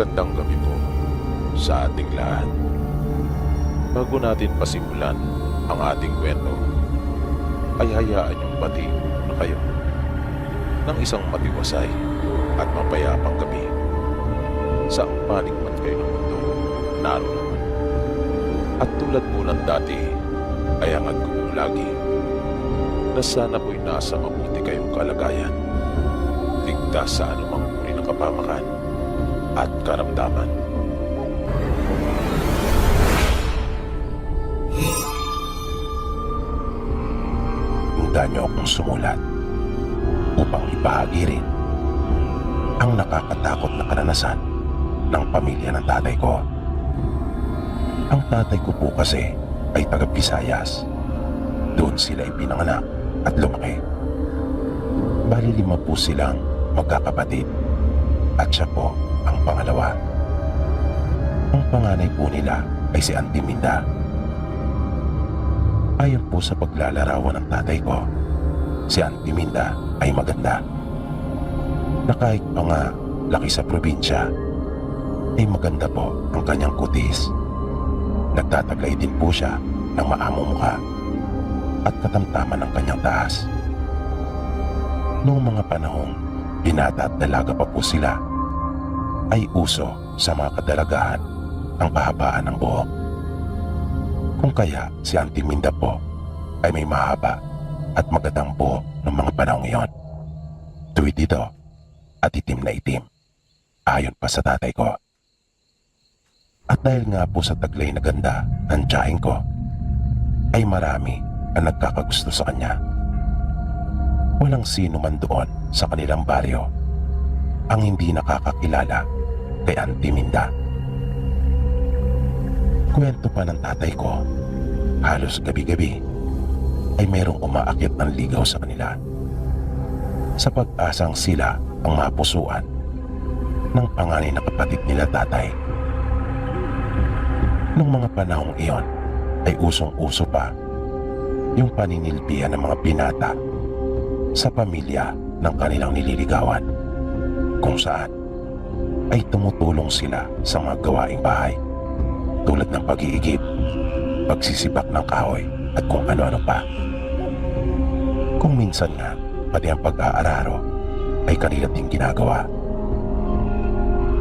Magandang gabi po sa ating lahat. Bago natin pasimulan ang ating kwento, ay hayaan niyong batiin na kayo ng isang matiwasay at mapayapang gabi sa panig man kayo ng mundo naroon. At tulad po ng dati, ay hangad ko po lagi na sana po'y nasa mabuti kayong kalagayan, ligtas sa anumang uri ng kapamakan at karamdaman. Handa niyo akong sumulat upang ibahagi rin ang nakakatakot na karanasan ng pamilya ng tatay ko. Ang tatay ko po kasi ay taga Visayas. Doon sila ipinanganak at lumaki. Bali 5 po silang magkakapatid at siya po ang pangalawa. Ang panganay po nila ay si Auntie Minda. Ayon po sa paglalarawan ng tatay ko, si Auntie Minda ay maganda. Na kahit pa nga laki sa probinsya, ay maganda po ang kanyang kutis. Nagtataglay din po siya ng maamong mukha at katamtaman ng kanyang taas. Noong mga panahong binata at dalaga pa po sila, ay uso sa mga kadalagahan ang pahabaan ng buhok. Kung kaya si Auntie Minda po ay may mahaba at magandang buhok ng mga panahong iyon. Tuwid ito at itim na itim, ayon pa sa tatay ko. At dahil nga po sa taglay na ganda ng tiyahin ko, ay marami ang nagkakagusto sa kanya. Walang sino man doon sa kanilang baryo ang hindi nakakakilala kay Auntie Minda. Kwento pa ng tatay ko, halos gabi-gabi ay merong umaakyat ng ligaw sa kanila, sa pag-asang sila ang mapusuan ng panganay na kapatid nila tatay. Noong mga panahong iyon ay usong-uso pa yung paninilbihan ng mga binata sa pamilya ng kanilang nililigawan, kung saan ay tumutulong sila sa mga gawaing bahay tulad ng pag-iigib, pagsisibak ng kahoy at kung ano-ano pa. Kung minsan nga pati ang pag-aararo ay kanila ding ginagawa.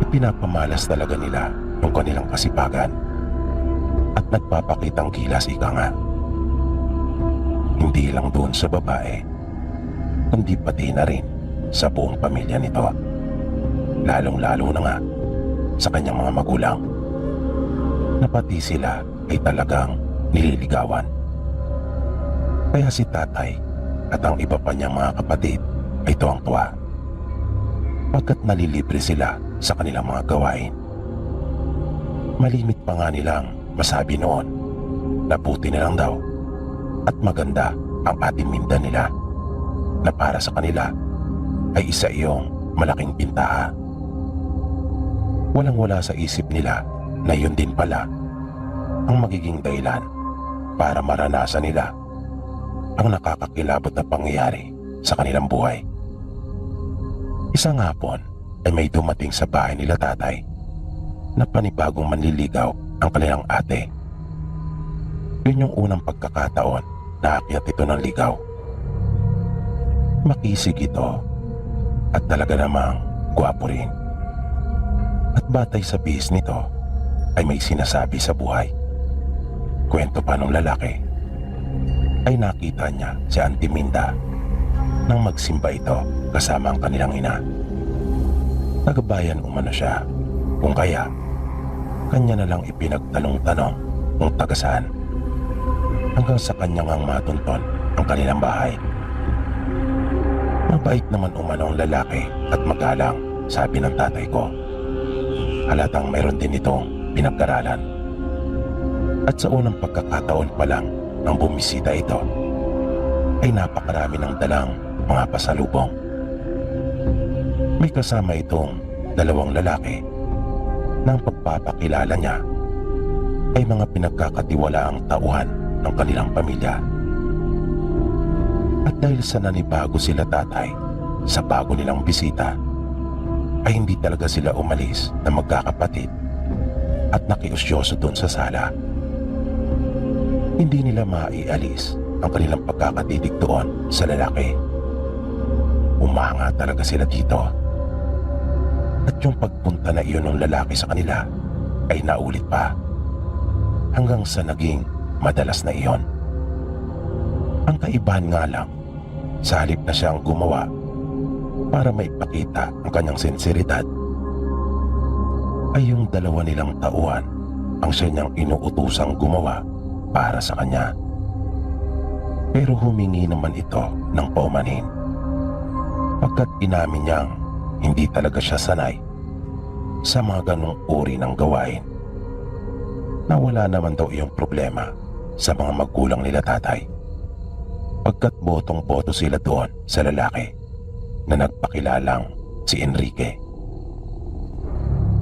Ipinapamalas talaga nila yung kanilang kasipagan at nagpapakitang gilas, ika nga. Hindi lang doon sa babae, kundi pati na rin sa buong pamilya nito. Lalong-lalo na nga sa kanyang mga magulang, na pati sila ay talagang nililigawan. Kaya si tatay at ang iba pa niyang mga kapatid ay tuwang-tuwa pagkat nalilibre sila sa kanilang mga gawain. Malimit pa nga nilang masabi noon na buti na lang daw at maganda ang Auntie Minda nila, na para sa kanila ay isa iyong malaking bintaha. Walang-wala sa isip nila na yun din pala ang magiging dahilan para maranasan nila ang nakakakilabot na pangyayari sa kanilang buhay. Isang hapon ay may dumating sa bahay nila tatay na panibagong manliligaw ang kanilang ate. Yun yung unang pagkakataon na aakyat ito ng ligaw. Makisig ito at talaga namang gwapo rin. At batay sa bihis nito ay may sinasabi sa buhay. Kwento pa nung lalaki ay nakita niya si Auntie Minda nang magsimba ito kasama ang kanilang ina. Nagabayan umano siya, kung kaya kanya na lang ipinagtanong-tanong kung taga saan, hanggang sa kanya ngang matunton ang kanilang bahay. Mabait naman umano ang lalaki at magalang, sabi ng tatay ko. Halatang meron din itong pinag-aralan. At sa unang pagkakataon pa lang nang bumisita ito, ay napakarami ng dalang mga pasalubong. May kasama itong 2 lalaki na ang pagpapakilala niya ay mga pinagkakatiwalaang tauhan ng kanilang pamilya. At dahil sa nanibago sila tatay sa bago nilang bisita, ay hindi talaga sila umalis na magkakapatid at nakiusyoso doon sa sala. Hindi nila maialis ang kanilang pagkakatitig doon sa lalaki. Umanga talaga sila dito. At yung pagpunta na iyon ng lalaki sa kanila ay naulit pa. Hanggang sa naging madalas na iyon. Ang kaibahan nga lang, sa halip na siyang gumawa para maipakita ang kanyang sinseridad, ay yung dalawa nilang tauhan ang siya niyang inuutusang gumawa para sa kanya. Pero humingi naman ito ng paumanhin. Pagkat inamin niyang hindi talaga siya sanay sa mga ganong uri ng gawain, na wala naman daw iyong problema sa mga magulang nila tatay. Pagkat botong-boto sila doon sa lalaki na nagpakilalang si Enrique.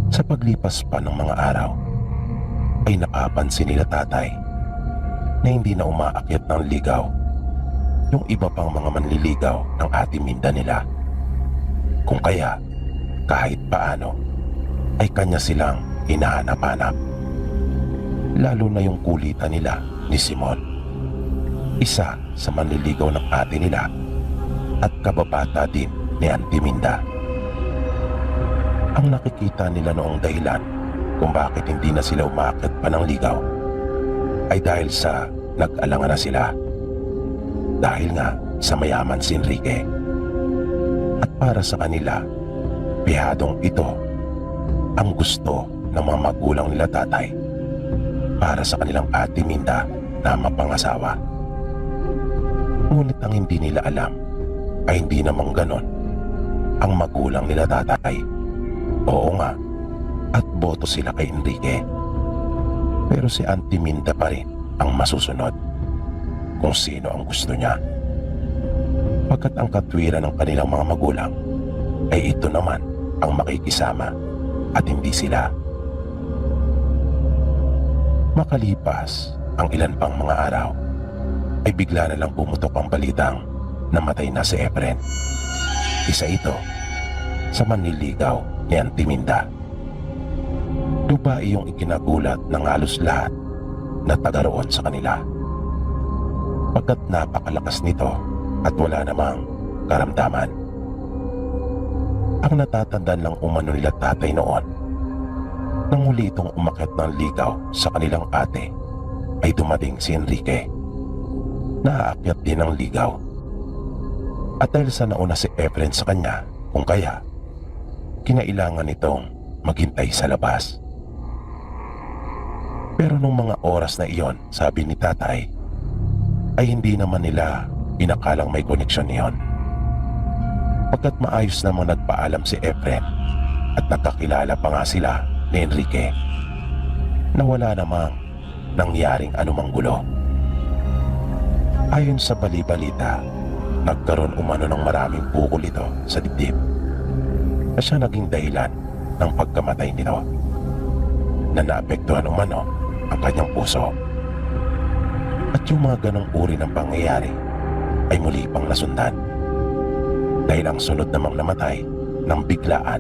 Sa paglipas pa ng mga araw, ay napapansin nila tatay na hindi na umaakyat ng ligaw yung iba pang mga manliligaw ng Ate Minda nila. Kung kaya, kahit paano, ay kanya silang hinahanap-hanap. Lalo na yung kulitan nila ni Simon, isa sa manliligaw ng ate nila at kababata din ni Auntie Minda. Ang nakikita nila noong dahilan kung bakit hindi na sila umaakyat pa ng ligaw ay dahil sa nag-alangan na sila. Dahil nga sa mayaman si Enrique. At para sa kanila, bihadong ito ang gusto ng mga magulang nila tatay para sa kanilang Ate Minda na mapangasawa. Ngunit ang hindi nila alam ay hindi namang ganon ang magulang nila tatay. Oo nga, at boto sila kay Enrique. Pero si Auntie Minda pa rin ang masusunod kung sino ang gusto niya. Pagkat ang katwiran ng kanilang mga magulang ay ito naman ang makikisama at hindi sila. Makalipas ang ilan pang mga araw, ay bigla na lang pumutok ang balitang namatay na si Efren. Isa ito sa manliligaw ni Auntie Minda. Lubai yung ikinagulat ng halos lahat na taga roon sa kanila. Pagkat napakalakas nito at wala namang karamdaman. Ang natatandaan lang umano nila tatay noon, nang muli itong umakyat ng ligaw sa kanilang ate, ay dumating si Enrique. Naaakyat din ang ligaw. At dahil sa nauna si Efren sa kanya, kung kaya, kinailangan itong maghintay sa labas. Pero nung mga oras na iyon, sabi ni tatay, ay hindi naman nila inakalang may koneksyon niyon. Pagkat maayos namang nagpaalam si Efren at nagkakilala pa nga sila ni Enrique na wala namang nangyaring anumang gulo. Ayon sa bali-balita, nagkaroon umano ng maraming bukol ito sa dibdib na siya naging dahilan ng pagkamatay nito, na naapektuhan umano ang kanyang puso. At yung mga ganong uri ng pangyayari ay muli pang nasundan, dahil ang sunod namang namatay ng biglaan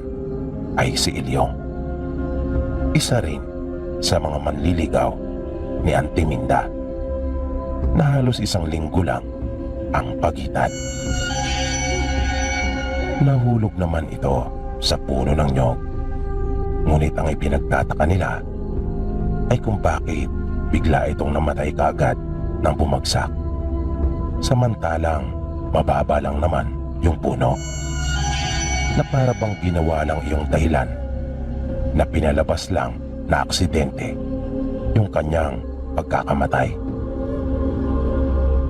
ay si Ilyong, isa rin sa mga manliligaw ni Auntie Minda, na halos isang linggo lang ang pagitan. Nahulog naman ito sa puno ng nyog, ngunit ang ipinagtataka nila ay kung bakit bigla itong namatay kaagad nang bumagsak, samantalang mababa lang naman yung puno, na para bang ginawa lang iyong dahilan na pinalabas lang na aksidente yung kanyang pagkakamatay.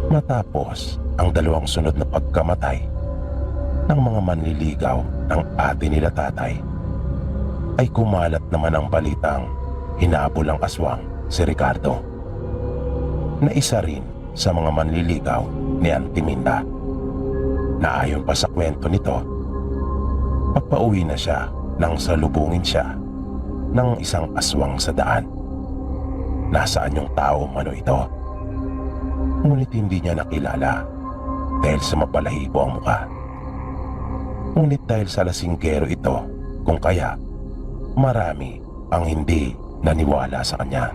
Matapos ang dalawang sunod na pagkamatay ng mga manliligaw ng ate nila tatay, ay kumalat naman ang balitang hinabol ang aswang si Ricardo, na isa rin sa mga manliligaw ni Auntie Minda, na ayon pa sa kwento nito, pagpauwi na siya nang salubungin siya ng isang aswang sa daan. Nasaan yung tao mano ito? Ngunit hindi niya nakilala dahil sa mapalahibo ang muka. Ngunit dahil sa lasinggero ito, Kung kaya, marami ang hindi naniwala sa kanya.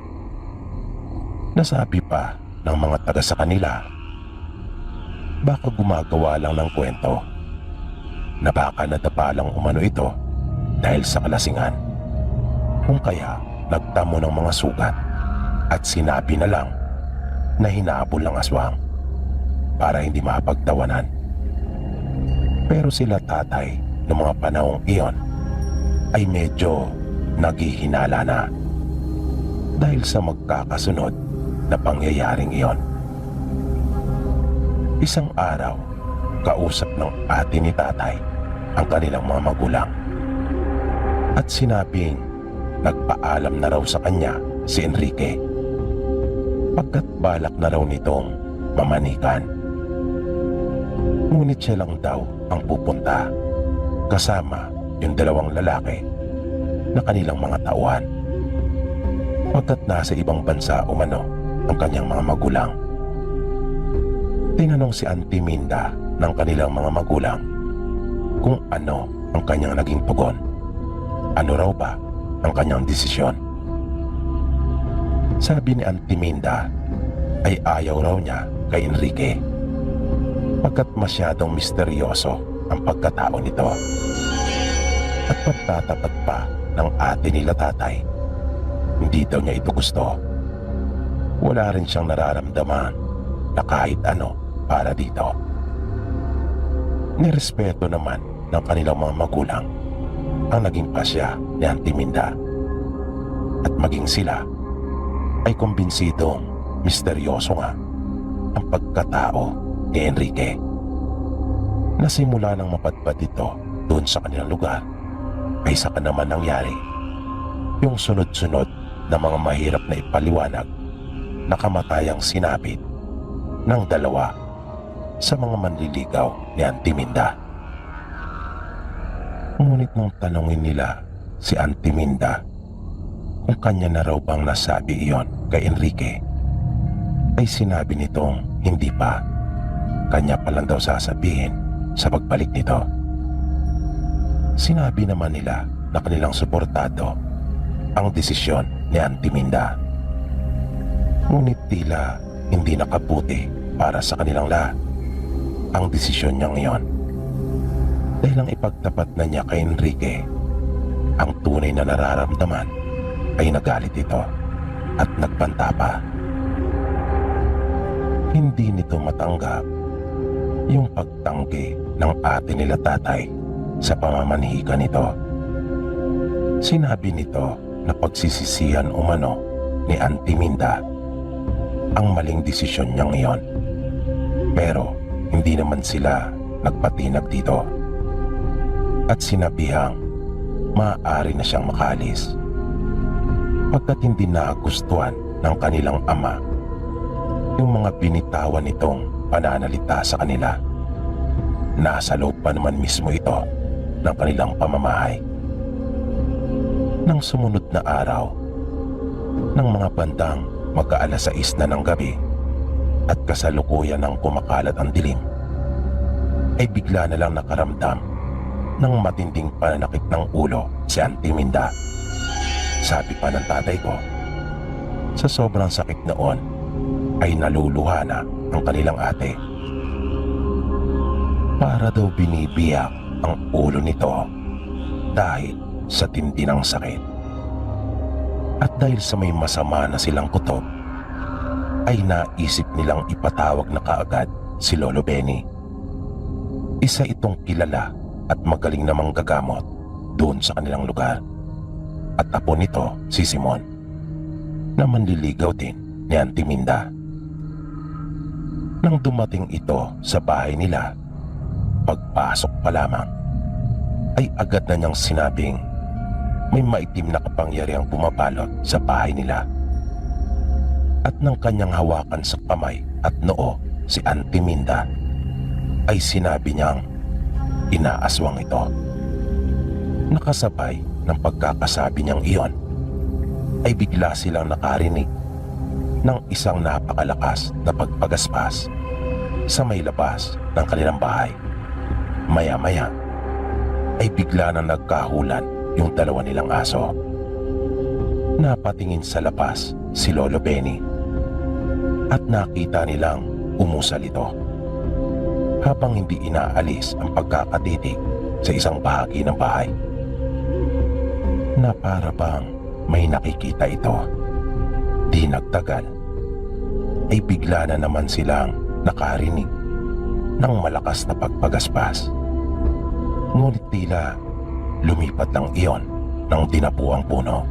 Nasabi pa ng mga taga sa kanila, baka gumagawa lang ng kwento, na baka nadapa lang umano ito dahil sa kalasingan. Kung kaya nagtamo ng mga sugat at sinabi na lang na hinabol ng aswang para hindi mapagtawanan. Pero sila tatay ng mga panahong iyon ay medyo naghihinala na dahil sa magkakasunod na pangyayaring iyon. Isang araw, kausap ng ate ni tatay ang kanilang mga magulang at sinabing nagpaalam na raw sa kanya si Enrique pagkat balak na raw nitong mamanikan. Ngunit siya lang daw ang pupunta kasama yung dalawang lalaki na kanilang mga tauhan pagkat nasa ibang bansa umano ang kanyang mga magulang. Tinanong si Auntie Minda ng kanilang mga magulang kung ano ang kanyang naging tugon. Ano raw ba ang kanyang desisyon? Sabi ni Auntie Minda ay ayaw raw niya kay Enrique pagkat masyadong misteryoso ang pagkatao nito. At pagtatapat pa ng ate nila tatay, hindi daw niya ito gusto. Wala rin siyang nararamdaman na kahit ano para dito. Nirespeto naman ng kanilang mga magulang ang naging pasya ni Auntie Minda. At maging sila ay kumbinsidong misteryoso nga ang pagkatao ni Enrique. Nasimula nang mapadpad ito doon sa kanilang lugar ay saka naman nangyari yung sunod-sunod na mga mahirap na ipaliwanag na kamatayang sinapit ng dalawa sa mga manliligaw ni Auntie Minda. Ngunit nung tanongin nila si Auntie Minda kung kanya na raw bang nasabi iyon kay Enrique, ay sinabi nitong hindi pa. Kanya pa lang daw sasabihin sa pagbalik nito. Sinabi naman nila na kanilang suportado ang desisyon ni Auntie Minda. Ngunit tila hindi nakabuti para sa kanilang lahat ang desisyon niyang iyon. Dahil ang ipagtapat na niya kay Enrique ang tunay na nararamdaman, ay nagalit ito at nagbanta pa. Hindi nito matanggap yung pagtanggi ng ate nila tatay sa pamamanhikan nito. Sinabi nito na pagsisisihan umano ni Auntie Minda ang maling desisyon niyang iyon. Pero hindi naman sila nagpatinag dito at sinabihang maaari na siyang makaalis pagkat hindi nagustuhan ng kanilang ama yung mga binitawan nitong pananalita sa kanila. Nasa loob pa naman mismo ito ng kanilang pamamahay. Nang sumunod na araw, ng mga bandang magka-alas 6 na ng gabi at kasalukuyan ng kumakalat ang dilim, ay bigla na lang nakaramdam ng matinding pananakit ng ulo si Auntie Minda. Sabi pa ng tatay ko, sa sobrang sakit noon ay naluluha na ang kanilang ate. Para daw binibiyak ang ulo nito dahil sa tindi ng sakit. At dahil sa may masama na silang kutob, ay naisip nilang ipatawag na kaagad si Lolo Benny. Isa itong kilala at magaling na manggagamot doon sa kanilang lugar. At apo nito si Simon, na manliligaw din ni Auntie Minda. Nang dumating ito sa bahay nila, pagpasok pa lamang, ay agad na niyang sinabing may maitim na kapangyarihang bumabalot sa bahay nila. At nang kanyang hawakan sa kamay at noo si Auntie Minda, ay sinabi niyang inaaswang ito. Nakasabay ng pagkakasabi niyang iyon, ay bigla silang nakarinig ng isang napakalakas na pagpagaspas sa may labas ng kanilang bahay. Maya-maya ay bigla na nagkahulan yung dalawa nilang aso. Napatingin sa labas si Lolo Benny at nakita nilang umusal ito habang hindi inaalis ang pagkakatitig sa isang bahagi ng bahay na para bang may nakikita ito. Di nagtagal ay bigla na naman silang nakarinig ng malakas na pagpagaspas. Ngunit tila lumipat lang iyon ng dinapuang puno.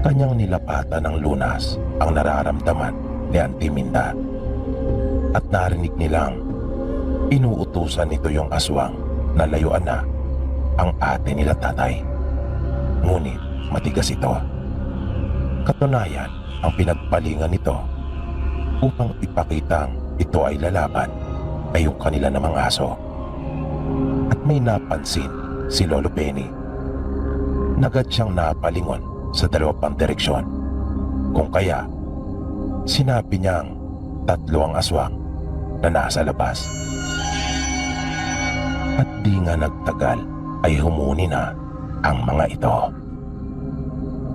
Kanyang nilapatan ng lunas ang nararamdaman ni Auntie Minda at narinig nilang inuutusan nito yung aswang na layuan na ang ate nila tatay. Ngunit matigas ito. Katunayan, ang pinagpalingan nito upang ipakitang ito ay lalaban ay yung kanila namang aso. At may napansin si Lolo Benny. Agad siyang napalingon sa dalawa pang direksyon. Kung kaya, sinabi niyang 3 ang aswang na nasa labas. At di nga nagtagal ay humuni na ang mga ito.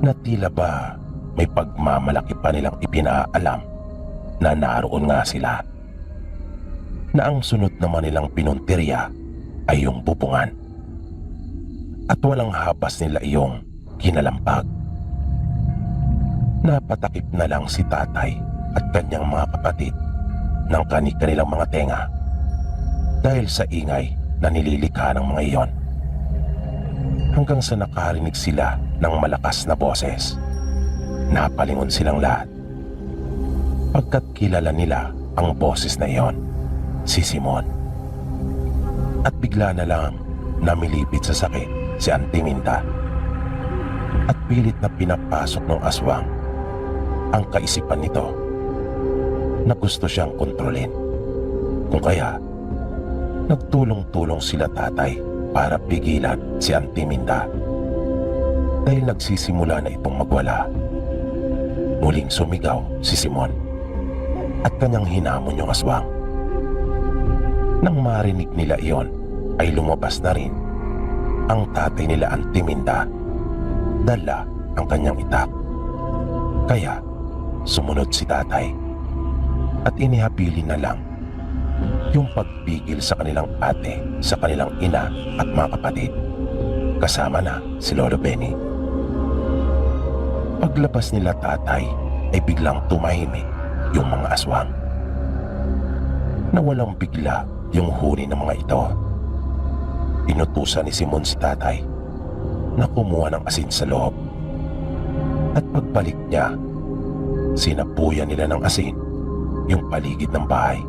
Na tila ba may pagmamalaki pa nilang ipinaalam na naroon nga sila. Na ang sunod naman nilang pinuntirya ay yung bupungan. At walang habas nila iyong kinalampag. Napatakip na lang si tatay at kanyang mga kapatid ng kanilang mga tenga dahil sa ingay na nililikha ng mga iyon. Hanggang sa nakarinig sila ng malakas na boses. Napalingon silang lahat pagkat kilala nila ang boses na iyon, si Simon. At bigla na lang namilipit sa sakit si Auntie Minda at pilit na pinapasok ng aswang ang kaisipan nito na gusto siyang kontrolin. Kung kaya, nagtulong-tulong sila tatay para pigilan si Auntie Minda dahil nagsisimula na itong magwala. Muling sumigaw si Simon at kanyang hinamon yung aswang. Nang marinig nila iyon ay lumabas na rin ang tatay nila Auntie Minda. Dala ang kanyang itak. Kaya sumunod si tatay at inihabilin na lang yung pagpigil sa kanilang ate, sa kanilang ina at mga kapatid. Kasama na si Lolo Benny. Paglabas nila tatay ay biglang tumahimik yung mga aswang. Nawalang bigla yung huni ng mga ito. Inutusan ni Simon si tatay na kumuha ng asin sa loob. At pagbalik niya, sinapuyan nila ng asin yung paligid ng bahay.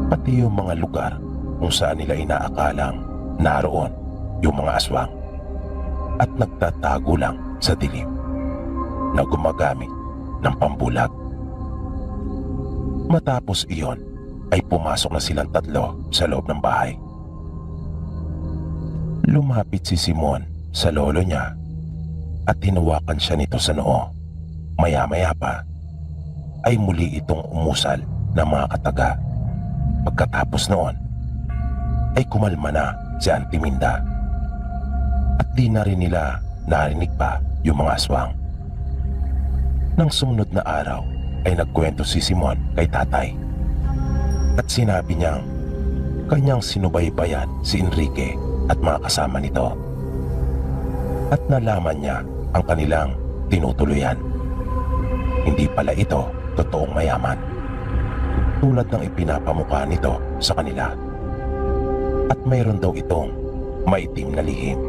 Pati yung mga lugar kung saan nila inaakalang naroon yung mga aswang at nagtatago lang sa dilim na gumagamit ng pambulag. Matapos iyon ay pumasok na silang 3 sa loob ng bahay. Lumapit si Simon sa lolo niya at hinawakan siya nito sa noo. Maya-maya pa ay muli itong umusal ng mga kataga. Pagkatapos noon ay kumalma na si Auntie Minda at di na rin nila narinig pa yung mga aswang. Nang sumunod na araw ay nagkwento si Simon kay tatay at sinabi niyang kanyang sinubaybayan si Enrique at mga kasama nito at nalaman niya ang kanilang tinutuluyan. Hindi pala ito totoong mayaman tulad ng ipinapamukha nito sa kanila at mayroon daw itong maitim na lihim.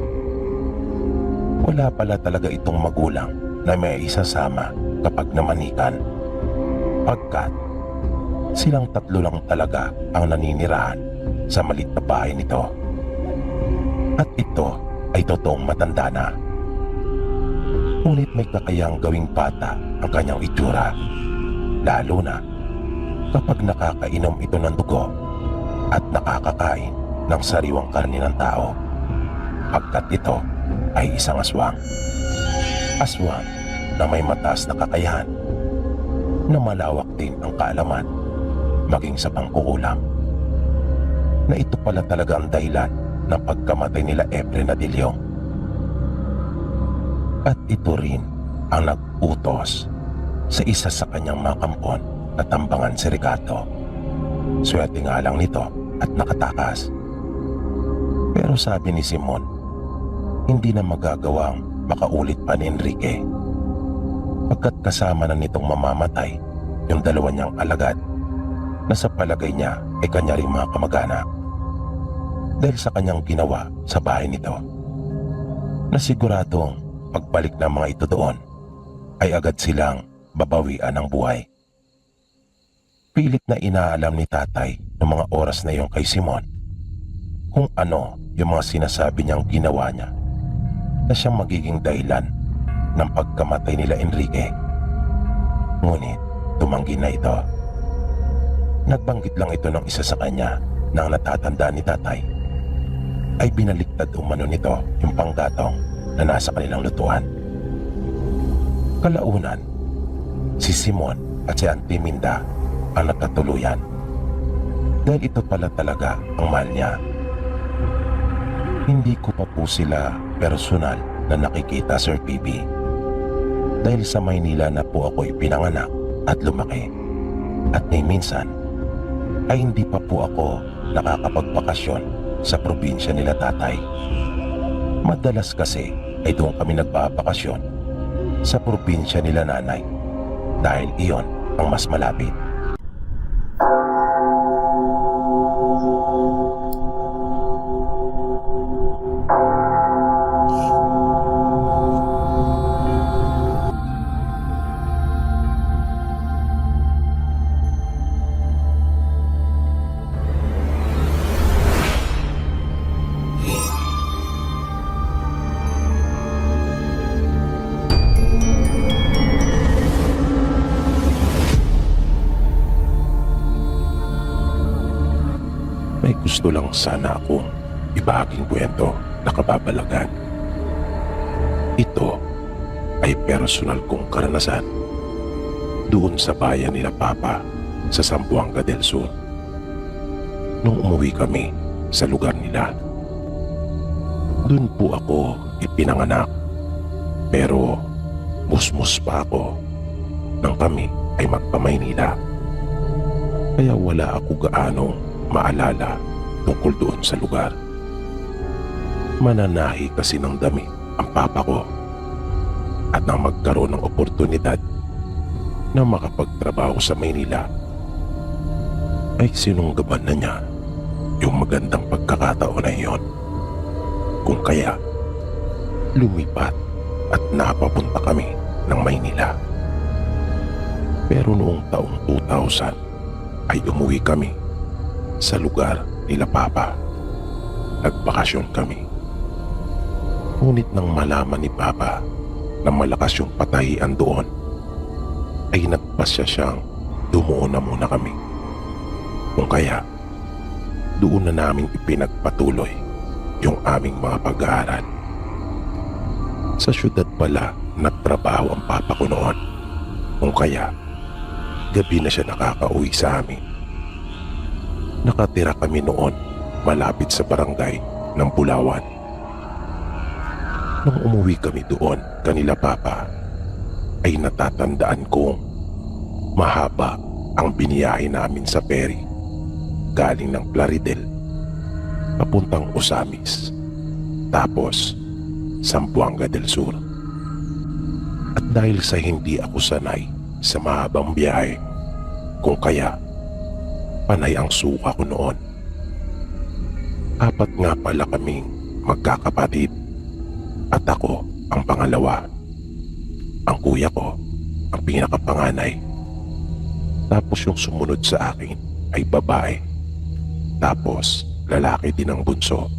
Wala pala talaga itong magulang na may isasama kapag namanikan pagkat silang 3 lang talaga ang naninirahan sa maliit na bahay nito. At ito ay totoong matanda na. Ngunit may kakayang gawing bata ang kanyang itsura, lalo na kapag nakakainom ito ng dugo at nakakakain ng sariwang karne ng tao, pagkat ito ay isang aswang. Aswang na may mataas na kakayahan, na malawak din ang kaalaman maging sa pangkukulam. Na ito pala talaga ang dahilan ng pagkamatay nila Efren at Ilyong. At ito rin ang nag-utos sa isa sa kanyang mga kampon na tambangan si Ricardo. Swerte nga lang nito at nakatakas. Pero sabi ni Simon, hindi na magagawang makaulit pa ni Enrique. Pagkat kasama na nitong mamamatay yung dalawa niyang alagad na sa palagay niya ay kanya ring mga kamag-anak. Dahil sa kanyang ginawa sa bahay nito, na siguradong pagbalik ng mga ito doon ay agad silang babawian ng buhay. Pilit na inaalam ni tatay ng mga oras na iyon kay Simon kung ano yung mga sinasabi niyang ginawa niya na siyang magiging dahilan ng pagkamatay nila Enrique. Ngunit tumanggi na ito. Nagbanggit lang ito ng isa sa kanya na ang natatandaan ni tatay ay binaliktad umano nito yung panggatong na nasa kanilang lutuan. Kalaunan, si Simon at si Auntie Minda ang natatuluyan dahil ito pala talaga ang mahal niya. Hindi ko pa po sila personal na nakikita, Sir PB, dahil sa Maynila na po ako ipinanganak at lumaki, at ni minsan ay hindi pa po ako nakakapagbakasyon sa probinsya nila tatay. Madalas kasi ay doon kami nagbabakasyon sa probinsya nila nanay dahil iyon ang mas malapit. May gusto lang sana akong ibahaging kwento na kababalagan. Ito ay personal kong karanasan doon sa bayan nila Papa sa Zamboanga del Sur. Nung umuwi kami sa lugar nila, doon po ako ipinanganak, pero musmus pa ako nang kami ay magpa-Maynila. Kaya wala ako gaanong maalala tungkol doon sa lugar. Mananahi kasi ng dami ang papa ko at nang magkaroon ng oportunidad na makapagtrabaho sa Maynila ay sinunggaban na niya yung magandang pagkakataon na iyon. Kung kaya lumipat at napapunta kami ng Maynila. Pero noong taong 2000 ay umuwi kami sa lugar nila Papa. Nagbakasyon kami. Ngunit nang malaman ni Papa na malakas yung patahian doon, ay nagpasya siyang dumuon na muna kami. Kung kaya, doon na namin ipinagpatuloy yung aming mga pag-aaral. Sa syudad pala nagtrabaho ang Papa ko noon. Kung kaya, gabi na siya nakakauwi sa amin. Nakatira kami noon malapit sa barangay ng Bulawan. Nung umuwi kami doon kanila Papa, ay natatandaan kong mahaba ang biniyahe namin sa ferry galing ng Plaridel papuntang Osamis, tapos Zamboanga del Sur. At dahil sa hindi ako sanay sa mahabang biyahe, kung kaya panay ang suka ko noon. 4 nga pala kaming magkakapatid at ako ang pangalawa. Ang kuya ko ang pinakapanganay. Tapos yung sumunod sa akin ay babae. Tapos lalaki din ang bunso.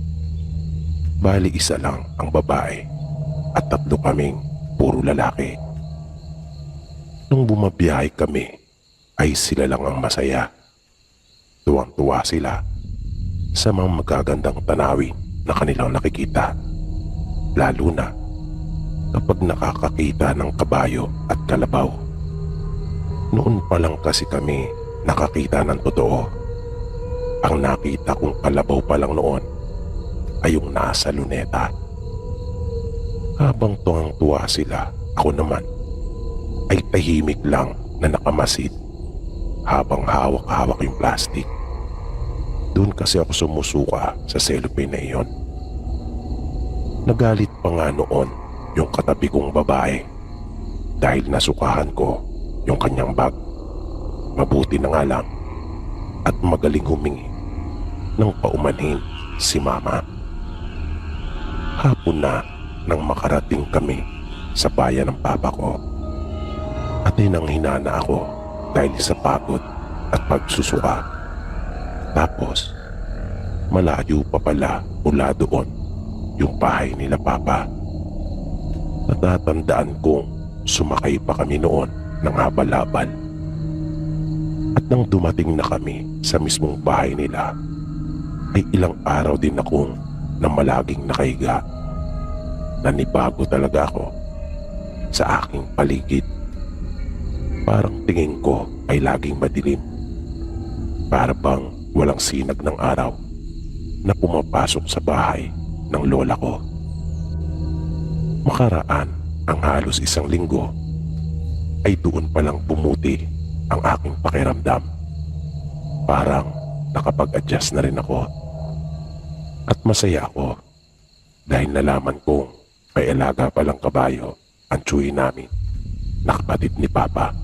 Bali isa lang ang babae at 3 kaming puro lalaki. Nung bumabiyahe kami ay sila lang ang masaya. Tuwang-tuwa sila sa mga magagandang tanawin na kanilang nakikita, lalo na kapag nakakakita ng kabayo at kalabaw. Noon pa lang kasi kami nakakita ng totoo. Ang nakita kong kalabaw pa lang noon ay yung nasa luneta. Habang tuwang-tuwa sila, ako naman ay tahimik lang na nakamasid habang hawak-hawak yung plastic. Doon kasi ako sumusuka sa cellophane na iyon. Nagalit pa nga noon yung katabi kong babae dahil nasukahan ko yung kanyang bag. Mabuti na nga lang at magaling humingi nang paumanhin si mama. Hapon na nang makarating kami sa bayan ng papa ko. At hinang-hinana ako dahil sa pagod at pagsusuka. Tapos, malayo pa pala mula doon yung bahay nila papa. Natatandaan kong sumakay pa kami noon ng habal-habal. At nang dumating na kami sa mismong bahay nila, ay ilang araw din akong namalaging nakahiga. Nanibago talaga ako sa aking paligid. Parang tingin ko ay laging madilim. Para bang walang sinag ng araw na pumapasok sa bahay ng lola ko. Makaraan ang halos 1 linggo ay doon palang bumuti ang aking pakiramdam. Parang nakapag-adjust na rin ako. At masaya ako dahil nalaman kong may alaga palang kabayo ang tsuyi namin na kapatid ni papa.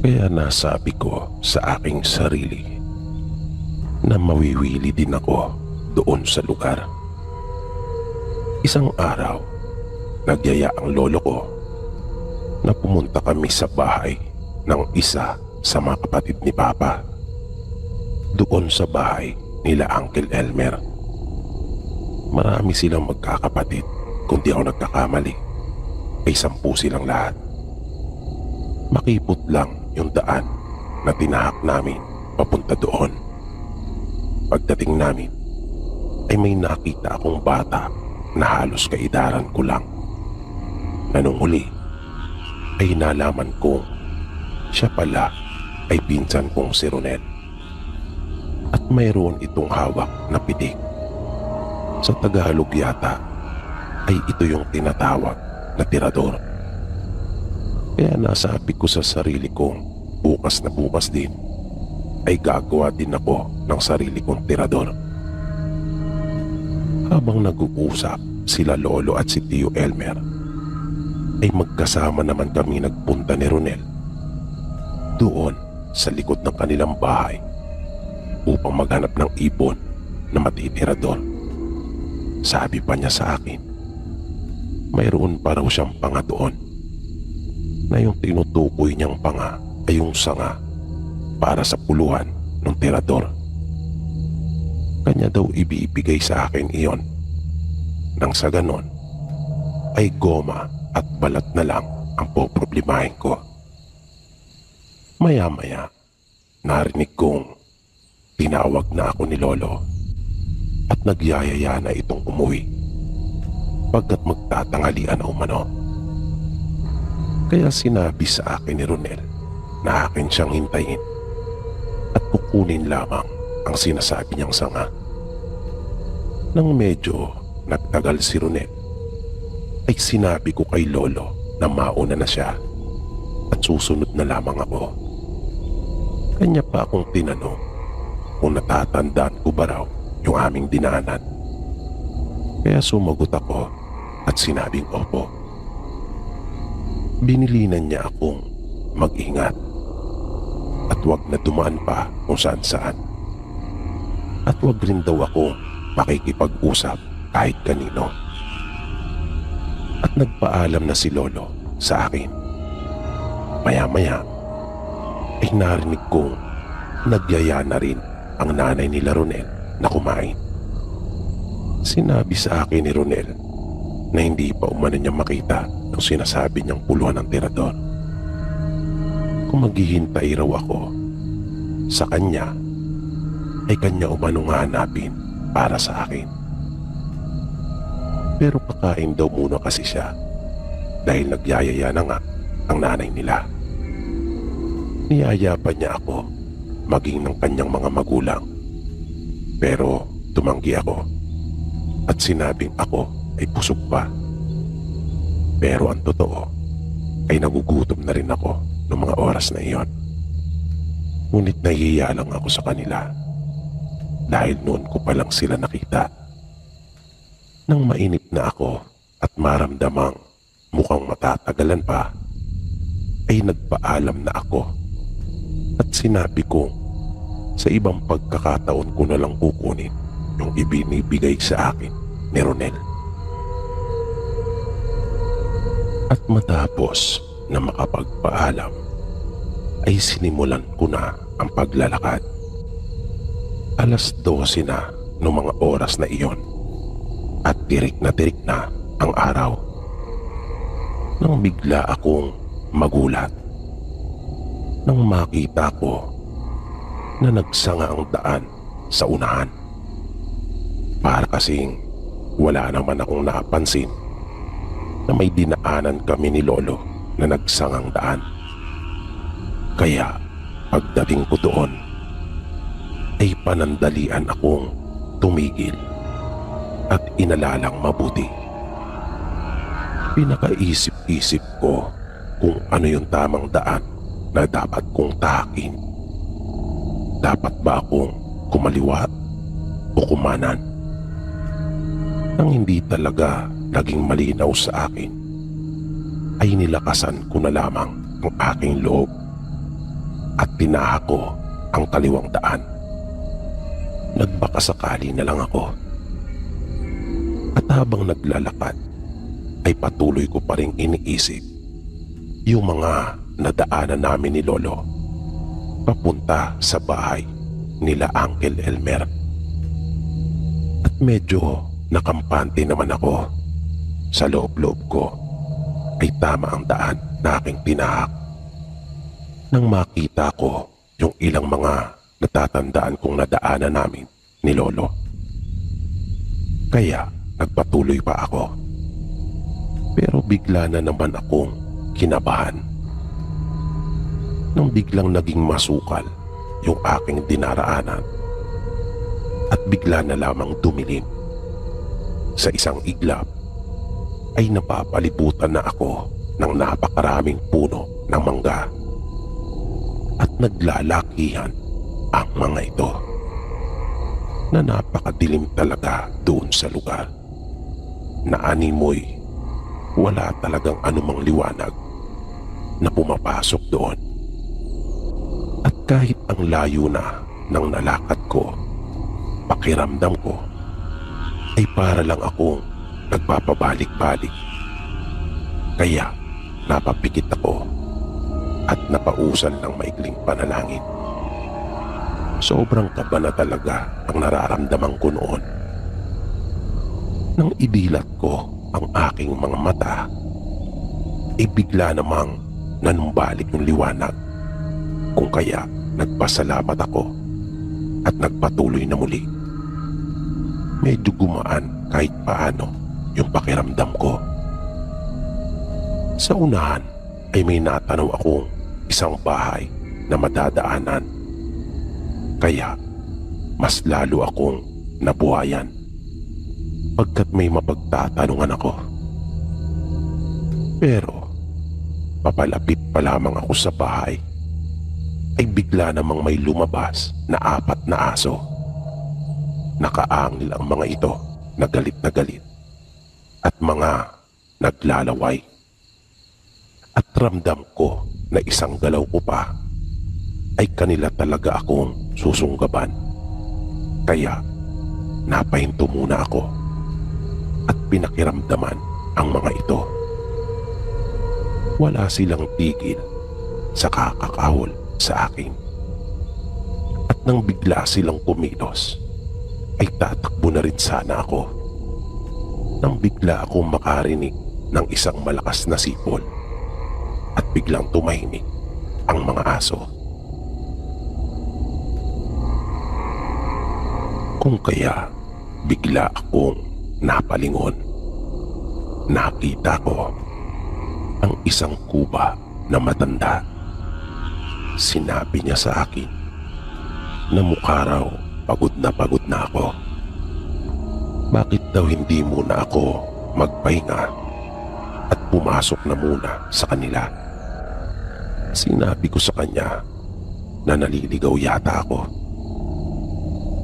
Kaya nasabi ko sa aking sarili na mawiwili din ako doon sa lugar. Isang araw, nagyaya ang lolo ko na pumunta kami sa bahay ng isa sa mga kapatid ni papa. Doon sa bahay nila Uncle Elmer. Marami silang magkakapatid, kung di ako nagkakamali ay 10 silang lahat. Makipot lang yung daan na tinahak namin papunta doon. Pagdating namin ay may nakita akong bata na halos kaedaran ko lang. Na nung huli ay nalaman kong siya pala ay pinsan kong si Ronel. At mayroon itong hawak na pitik. Sa Tagalog yata ay ito yung tinatawag na tirador. Kaya nasabi ko sa sarili kong bukas na bukas din ay gagawa din ako ng sarili kong tirador. Habang nag-uusap sila lolo at si Tio Elmer ay magkasama naman kami nagpunta ni Ronel doon sa likod ng kanilang bahay upang maghanap ng ibon na matitira doon. Sabi pa niya sa akin, mayroon pa raw siyang panga doon na yung tinutukoy niyang panga ay yung sanga para sa puluhan ng tirador. Kanya daw ibibigay sa akin iyon. Nang sa ganon ay goma at balat na lang ang poproblemahin ko. Maya-maya narinig kong tinawag na ako ni lolo at nagyayaya na itong umuwi pagkat magtatanghalian na umano. Kaya sinabi sa akin ni Ronel na akin siyang hintayin at kukunin lamang ang sinasabi niyang sanga. Nang medyo nagtagal si Ronel ay sinabi ko kay lolo na mauna na siya at susunod na lamang ako. Kanya pa akong tinanong kung natatandaan ko ba raw yung aming dinaanan. Kaya sumagot ako at sinabing opo. Binilinan niya akong mag-ingat at wag na dumaan pa kung saan-saan. At wag rin daw ako makikipag-usap kahit kanino. At nagpaalam na si lolo sa akin. Maya-maya ay narinig kong nagyaya na rin ang nanay nila Ronel na kumain. Sinabi sa akin ni Ronel na hindi pa umano niya makita yung sinasabi niyang puluhan ng tirador. Kung maghihintay raw ako sa kanya, ay kanya umanong hanapin para sa akin. Pero kakain daw muna kasi siya dahil nagyayaya na nga ang nanay nila. Niyaya pa niya ako maging ng kanyang mga magulang. Pero tumanggi ako at sinabing ako ay busog pa. Pero ang totoo ay nagugutom na rin ako noong mga oras na iyon. Ngunit nahihiya lang ako sa kanila dahil noon ko pa lang sila nakita. Nang mainip na ako at maramdamang mukhang matatagalan pa, ay nagpaalam na ako at sinabi ko sa ibang pagkakataon ko na lang kukunin yung ibinibigay sa akin ni Ronel. At matapos na makapagpaalam, ay sinimulan ko na ang paglalakad. 12:00 na noong mga oras na iyon at tirik na ang araw. Nang bigla akong magulat nang makita ko na nagsanga ang daan sa unahan. Para kasing wala naman akong napansin na may dinaanan kami ni Lolo na nagsangang daan. Kaya pagdating ko doon ay panandalian akong tumigil at inalalang mabuti. Pinakaisip-isip ko kung ano yung tamang daan na dapat kong tahakin. Dapat ba akong kumaliwa o kumanan? Nang hindi talaga naging malinaw sa akin, ay nilakasan ko na lamang ang aking loob at tinahak ko ang kaliwang daan. Nagbakasakali na lang ako. At habang naglalakad, ay patuloy ko pa rin iniisip yung mga nadaanan namin ni Lolo papunta sa bahay nila Uncle Elmer. At medyo nakampante naman ako. Sa loob-loob ko ay tama ang daan na aking tinahak. Nang makita ko yung ilang mga natatandaan kong nadaanan namin ni Lolo. Kaya nagpatuloy pa ako. Pero bigla na naman akong kinabahan nang biglang naging masukal yung aking dinaraanan at bigla na lamang dumilim. Sa isang iglap ay napapalibutan na ako ng napakaraming puno ng mangga at naglalakihan ang mga ito na napakadilim talaga doon sa lugar na animoy wala talagang anumang liwanag na pumapasok doon. At kahit ang layo na ng nalakad ko, pakiramdam ko ay para lang akong nagpapabalik-balik. Kaya napapikit ako at napausan ng maikling panalangin. Sobrang kaba na talaga ang nararamdaman ko noon. Nang idilat ko ang aking mga mata, ay bigla namang nanumbalik yung liwanag. Kung kaya nagpasalamat ako at nagpatuloy na muli. Medyo gumaan kahit paano yung pakiramdam ko. Sa unahan ay may natanaw akong isang bahay na madadaanan. Kaya mas lalo akong nabuhayan pagkat may mapagtatanungan ako. Pero papalapit pa lamang ako sa bahay ay bigla namang may lumabas na 4 na aso. Nakaangil ang mga ito na galit at mga naglalaway. At ramdam ko na isang galaw ko pa ay kanila talaga akong susunggaban. Kaya napahinto muna ako at pinakiramdaman ang mga ito. Wala silang tigil sa kakakahol sa akin. At nang bigla silang kumilos, ay tatakbo na rin sana ako. Nang bigla akong makarinig ng isang malakas na sipol at biglang tumahimik ang mga aso. Kung kaya bigla akong napalingon, nakita ko ang isang kuba na matanda. Sinabi niya sa akin na mukha raw pagod na ako bakit daw hindi muna ako magpahinga at pumasok na muna sa kanila. Sinabi ko sa kanya na naliligaw yata ako.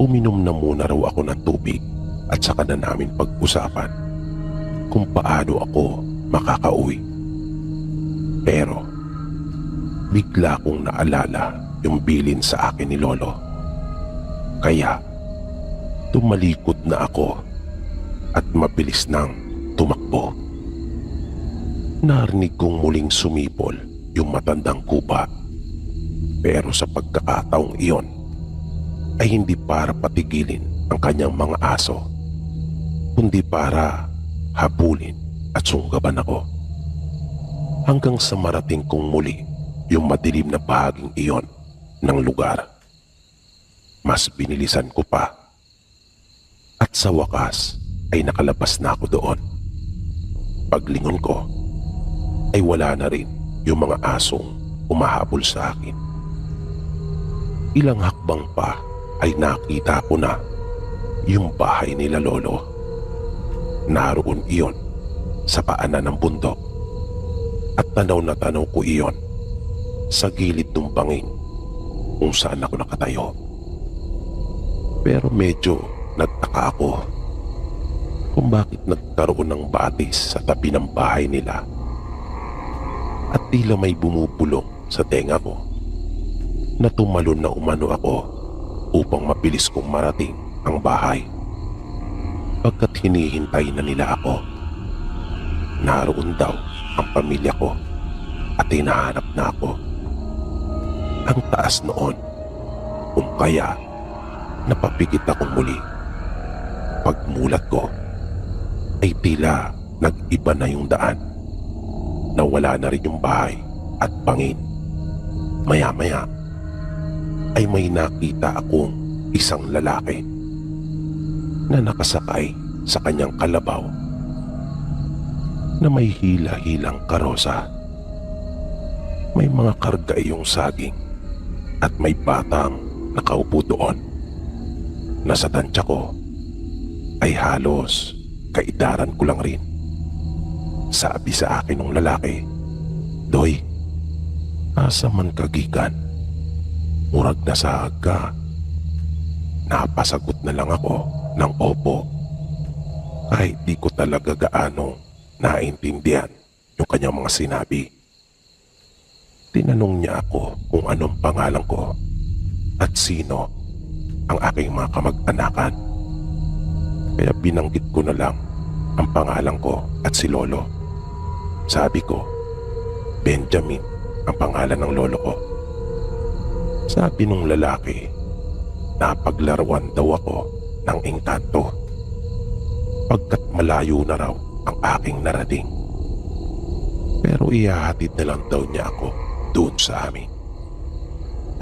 Uminom na muna raw ako ng tubig at saka na namin pag-usapan kung paano ako makakauwi. Pero bigla kong naalala yung bilin sa akin ni Lolo. Kaya tumalikod na ako at mabilis nang tumakbo. Narinig kong muling sumipol yung matandang kupa. Pero sa pagkakataong iyon ay hindi para patigilin ang kanyang mga aso, kundi para habulin at sunggaban ako. Hanggang sa marating kong muli yung madilim na bahaging iyon ng lugar. Mas binilisan ko pa. At sa wakas ay nakalabas na ako doon. Paglingon ko ay wala na rin yung mga asong umahabol sa akin. Ilang hakbang pa ay nakita ko na yung bahay nila Lolo. Naroon iyon sa paanan ng bundok at tanaw na tanaw ko iyon sa gilid ng bangin kung saan ako nakatayo. Pero medyo nagtaka ako kung bakit nagkaroon ng batis sa tabi ng bahay nila at tila may bumubulong sa tenga ko na tumalon na umano ako upang mabilis kong marating ang bahay. Pagkat hinihintay na nila ako, naroon daw ang pamilya ko at hinahanap na ako. Ang taas noon, kung kaya napapikit akong muli. Pagmulat ko ay tila nag-iba na yung daan. Nawala na rin yung bahay at bangin. Maya-maya ay may nakita akong isang lalaki na nakasakay sa kanyang kalabaw na may hila-hilang karosa. May mga karga iyong saging at may batang nakaupo doon na sa tansya ko ay halos kaidaran ko lang rin. Sabi sa akin ng lalaki, "Doy, asa man kagikan? Murag na sa ka." Napasagot na lang ako ng opo. Kahit di ko talaga gaano naintindihan yung kanyang mga sinabi. Tinanong niya ako kung anong pangalan ko at sino ang aking mga kamag-anakan. Kaya binanggit ko na lang ang pangalan ko at si Lolo. Sabi ko, Benjamin ang pangalan ng lolo ko. Sabi nung lalaki, napaglaruan daw ako ng engkanto pagkat malayo na raw ang aking narating. Pero ihahatid na lang daw niya ako doon sa amin.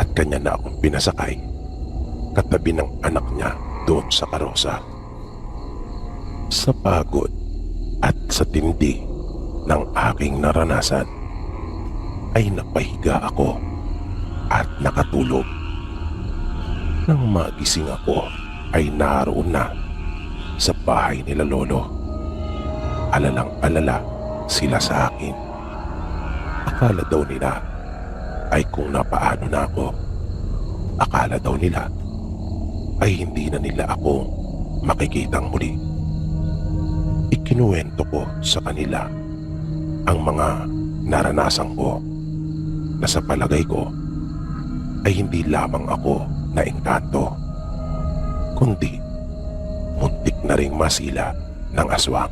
At kanya na akong pinasakay katabi ng anak niya doon sa karosa. Sa pagod at sa tindi ng aking naranasan ay napahiga ako at nakatulog. Nang magising ako ay naroon na sa bahay nila Lolo. Alalang-alala sila sa akin. Akala daw nila ay kung napaano na ako. Akala daw nila ay hindi na nila ako makikitang muli. Ikinuwento ko sa kanila ang mga naranasan ko na sa palagay ko ay hindi lamang ako na engkanto, kundi muntik na ring masila ng aswang.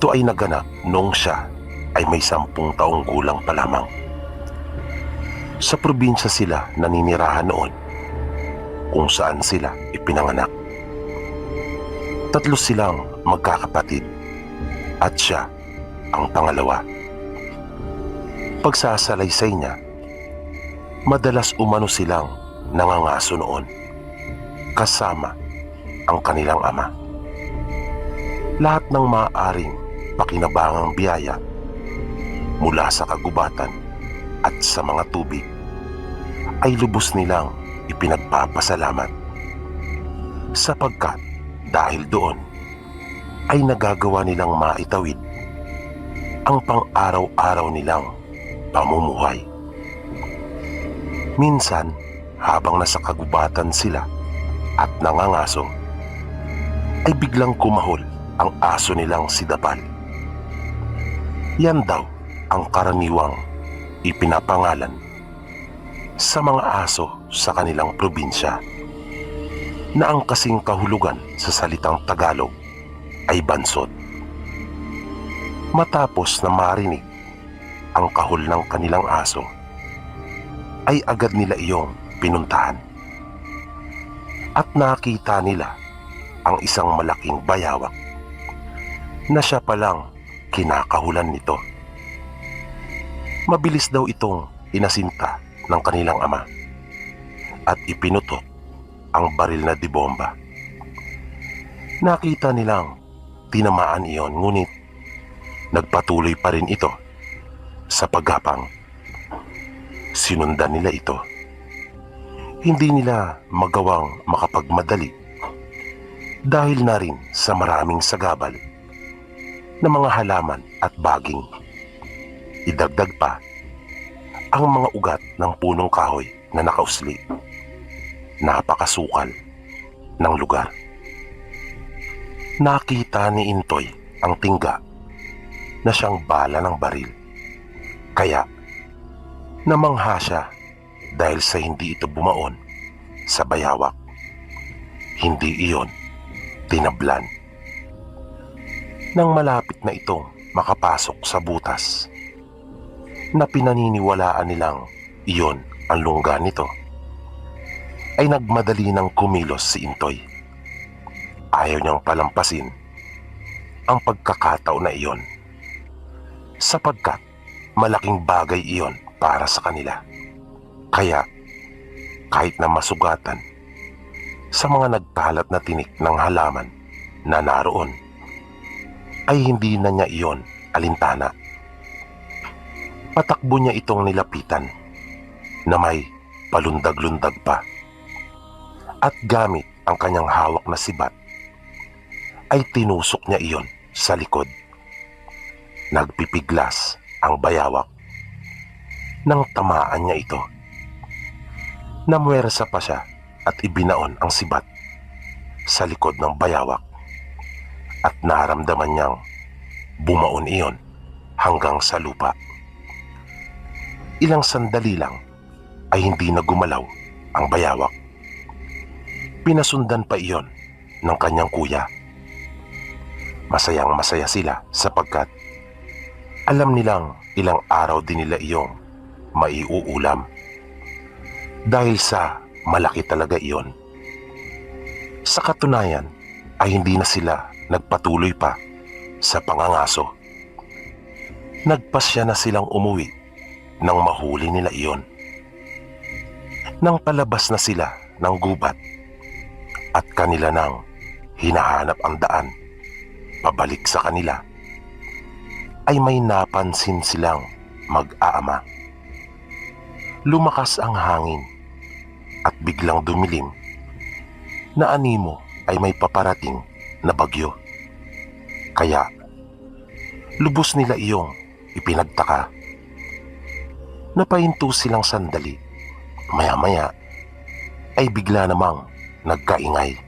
Ito ay naganap noong siya ay may 10 taong gulang pa lamang. Sa probinsya sila naninirahan noon kung saan sila ipinanganak. Tatlo silang magkakapatid at siya ang pangalawa. Pagsasalaysay niya, madalas umano silang nangangaso noon kasama ang kanilang ama. Lahat ng maaaring pakinabangang biyaya mula sa kagubatan at sa mga tubig ay lubos nilang ipinagpapasalamat sapagkat dahil doon ay nagagawa nilang maitawid ang pang-araw-araw nilang pamumuhay. Minsan, habang nasa kagubatan sila at nangangaso, ay biglang kumahol ang aso nilang si Dapal. Yan daw ang karaniwang ipinapangalan sa mga aso sa kanilang probinsya, na ang kasing kahulugan sa salitang Tagalog ay bansot. Matapos na marinig ang kahol ng kanilang aso, ay agad nila iyong pinuntahan. At nakita nila ang isang malaking bayawak na siya palang kinakahulan nito. Mabilis daw itong inasinta ng kanilang ama at ipinutok ang baril na dibomba. Nakita nilang tinamaan iyon, ngunit nagpatuloy pa rin ito sa paggapang. Sinundan nila ito. Hindi nila magawang makapagmadali dahil na rin sa maraming sagabal na mga halaman at baging. Idagdag pa ang mga ugat ng punong kahoy na nakausli. Napakasukal ng lugar. Nakita ni Intoy ang tingga na siyang bala ng baril. Kaya namangha siya dahil sa hindi ito bumaon sa bayawak. Hindi iyon tinablan. Nang malapit na itong makapasok sa butas na pinaniniwalaan nilang iyon ang lungga nito, ay nagmadali ng kumilos si Intoy. Ayaw niyang palampasin ang pagkakataon na iyon sapagkat malaking bagay iyon para sa kanila. Kaya kahit na masugatan sa mga nagkalat na tinik ng halaman na naroon, ay hindi na niya iyon alintana. Patakbo niya itong nilapitan na may palundag-lundag pa, at gamit ang kanyang hawak na sibat ay tinusok niya iyon sa likod. Nagpipiglas ang bayawak nang tamaan niya ito. Namwersa pa siya at ibinaon ang sibat sa likod ng bayawak, at naramdaman niyang bumaon iyon hanggang sa lupa. Ilang sandali lang ay hindi na gumalaw ang bayawak. Pinasundan pa iyon ng kanyang kuya. Masayang masaya sila sapagkat alam nilang ilang araw din nila iyong maiuulam. Dahil sa malaki talaga iyon. Sa katunayan ay hindi na sila nagpatuloy pa sa pangangaso. Nagpasya na silang umuwi nang mahuli nila iyon. Nang palabas na sila ng gubat at kanila nang hinahanap ang daan pabalik sa kanila, ay may napansin silang mag-aama. Lumakas ang hangin at biglang dumilim na animo ay may paparating na bagyo. Kaya lubos nila iyong ipinagtaka. Napahinto silang sandali. Maya-maya ay bigla namang nagkaingay.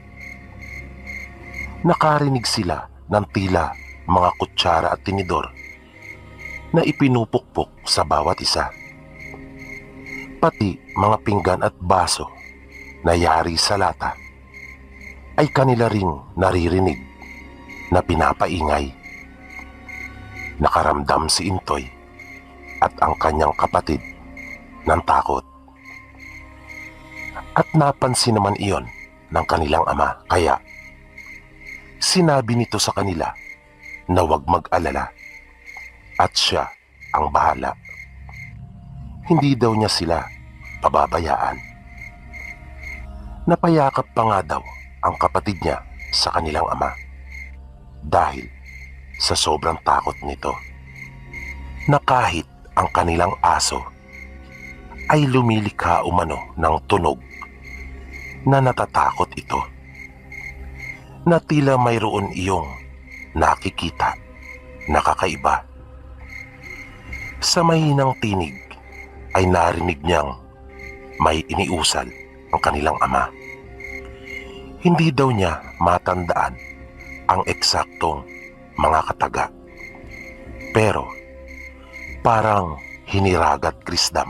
Nakarinig sila ng tila mga kutsara at tinidor na ipinupukpok sa bawat isa. Pati mga pinggan at baso na yari sa lata ay kanila ring naririnig na pinapaingay. Nakaramdam si Intoy at ang kanyang kapatid ng takot. At napansin naman iyon ng kanilang ama, kaya Sinabi nito sa kanila na huwag mag-alala at siya ang bahala. Hindi daw niya sila pababayaan. Napayakap pa nga daw ang kapatid niya sa kanilang ama dahil sa sobrang takot nito na kahit ang kanilang aso ay lumilikha umano ng tunog na natatakot ito, na tila mayroon iyong nakikita na kakaiba. Sa mahinang tinig ay narinig niyang may iniusal ang kanilang ama. Hindi daw niya matandaan ang eksaktong mga kataga, pero parang hiniragat krisdam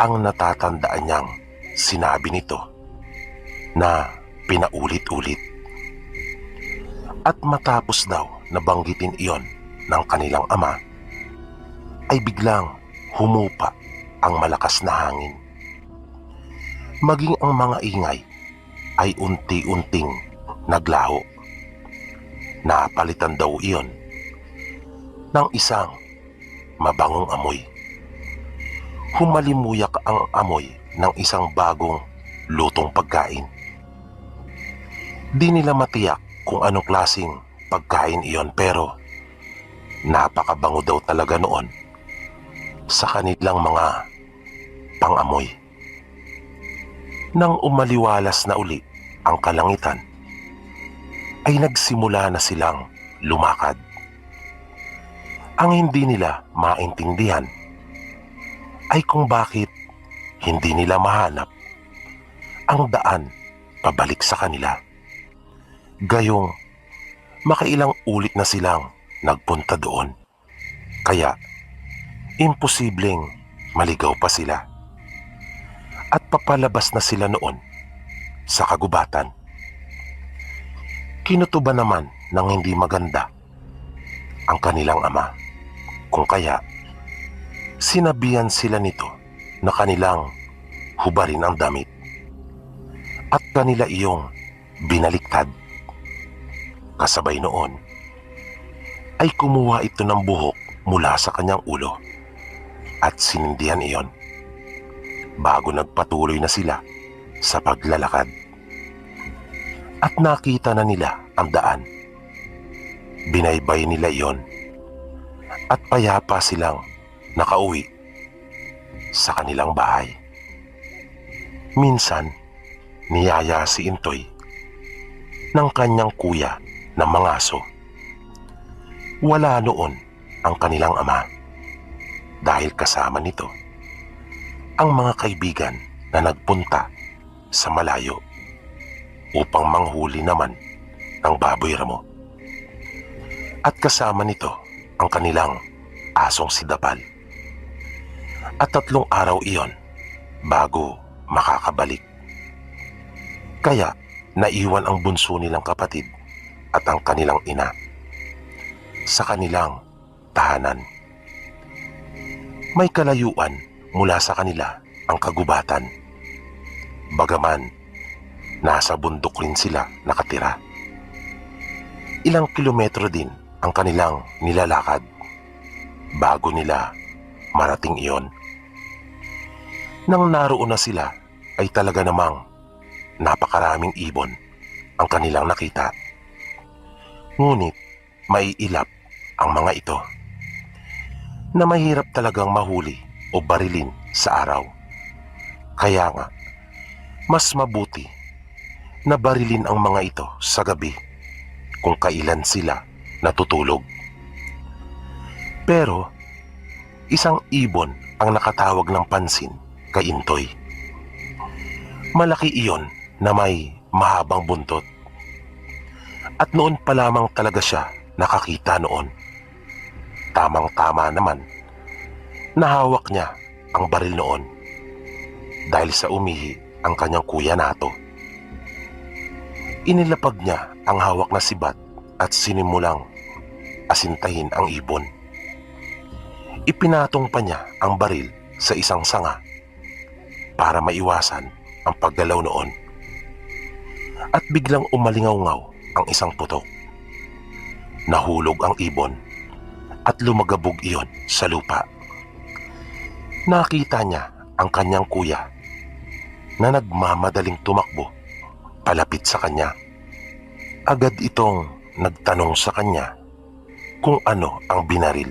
ang natatandaan niyang sinabi nito na pinaulit-ulit. At matapos daw na banggitin iyon ng kanilang ama, ay biglang humupa ang malakas na hangin. Maging ang mga ingay ay unti-unting naglaho. Napalitan daw iyon ng isang mabangong amoy. Humalimuyak ang amoy ng isang bagong lutong pagkain. Di nila matiyak kung anong klaseng pagkain iyon, pero napakabango daw talaga noon sa kanilang mga pangamoy. Nang umaliwalas na uli ang kalangitan, ay nagsimula na silang lumakad. Ang hindi nila maintindihan ay kung bakit hindi nila mahanap ang daan pabalik sa kanila. Gayong makailang ulit na silang nagpunta doon, kaya imposibleng maligaw pa sila. At papalabas na sila noon sa kagubatan. Kinutuban naman ng hindi maganda ang kanilang ama, kung kaya sinabihan sila nito na kanilang hubarin ang damit at kanila iyong binaliktad. Kasabay noon ay kumuha ito ng buhok mula sa kanyang ulo at sinindihan iyon bago nagpatuloy na sila sa paglalakad. At nakita na nila ang daan. Binaybay nila iyon at payapa silang nakauwi sa kanilang bahay. Minsan, niyaya si Intoy ng kanyang kuya na mangaso. Wala noon ang kanilang ama dahil kasama nito ang mga kaibigan na nagpunta sa malayo upang manghuli naman ng baboy ramo. At kasama nito ang kanilang asong si Dapal. At 3 araw iyon bago makakabalik. Kaya naiwan ang bunso nilang kapatid at ang kanilang ina sa kanilang tahanan. May kalayuan mula sa kanila ang kagubatan, bagaman nasa bundok rin sila nakatira. Ilang kilometro din ang kanilang nilalakad bago nila marating iyon. Nang naroon na sila ay talaga namang napakaraming ibon ang kanilang nakita. Ngunit may ilap ang mga ito na mahirap talagang mahuli o barilin sa araw. Kaya nga, mas mabuti na barilin ang mga ito sa gabi kung kailan sila natutulog. Pero isang ibon ang nakatawag ng pansin kay Intoy. Malaki iyon na may mahabang buntot. At noon pa lamang talaga siya nakakita noon. Tamang-tama naman na hawak niya ang baril noon dahil sa umihi ang kanyang kuya Nato. Inilapag niya ang hawak na sibat at sinimulang asintahin ang ibon. Ipinatong pa niya ang baril sa isang sanga para maiwasan ang paggalaw noon. At biglang umalingaw-ngaw ang isang putok. Nahulog ang ibon at lumagabog iyon sa lupa. Nakita niya ang kanyang kuya na nagmamadaling tumakbo palapit sa kanya. Agad itong nagtanong sa kanya kung ano ang binaril.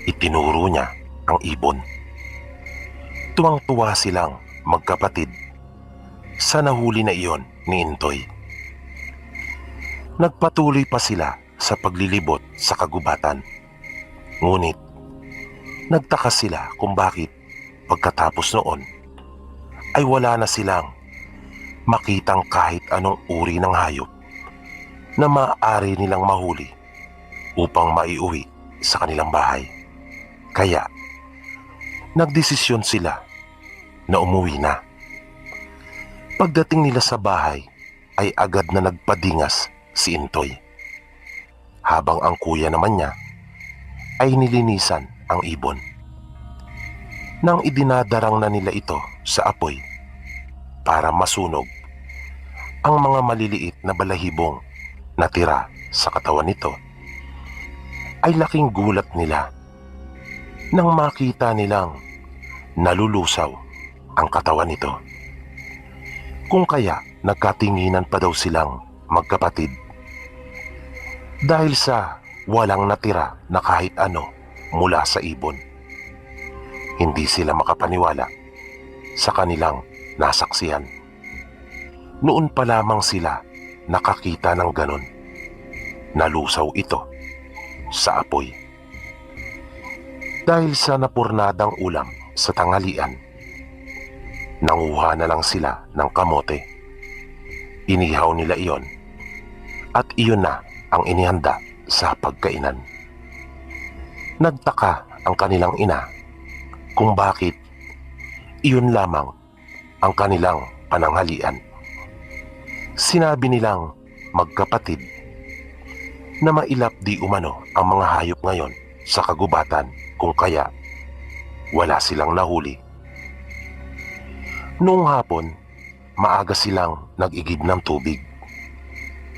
Itinuro niya ang ibon. Tuwang-tuwa silang magkapatid sa nahuli na iyon ni Intoy. Nagpatuloy pa sila sa paglilibot sa kagubatan. Ngunit nagtaka sila kung bakit pagkatapos noon ay wala na silang makitang kahit anong uri ng hayop na maaari nilang mahuli upang maiuwi sa kanilang bahay. Kaya nagdesisyon sila na umuwi na. Pagdating nila sa bahay ay agad na nagpadingas si Intoy, habang ang kuya naman niya ay nilinisan ang ibon. Nang idinadarang na nila ito sa apoy para masunog, ang mga maliliit na balahibong natira sa katawan nito ay laking gulat nila nang makita nilang nalulusaw ang katawan nito. Kung kaya nagkatinginan pa daw silang magkapatid dahil sa walang natira na kahit ano mula sa ibon. Hindi sila makapaniwala sa kanilang nasaksihan. Noon pa lamang sila nakakita ng ganon. Nalusaw ito sa apoy. Dahil sa napurnadang ulam sa tanghalian, nanguha na lang sila ng kamote. Inihaw nila iyon at iyon na ang inihanda sa pagkainan. Nagtaka ang kanilang ina kung bakit iyon lamang ang kanilang pananghalian. Sinabi nilang magkapatid na mailap di umano ang mga hayop ngayon sa kagubatan kung kaya wala silang nahuli. Noong hapon, maaga silang nag-igib ng tubig.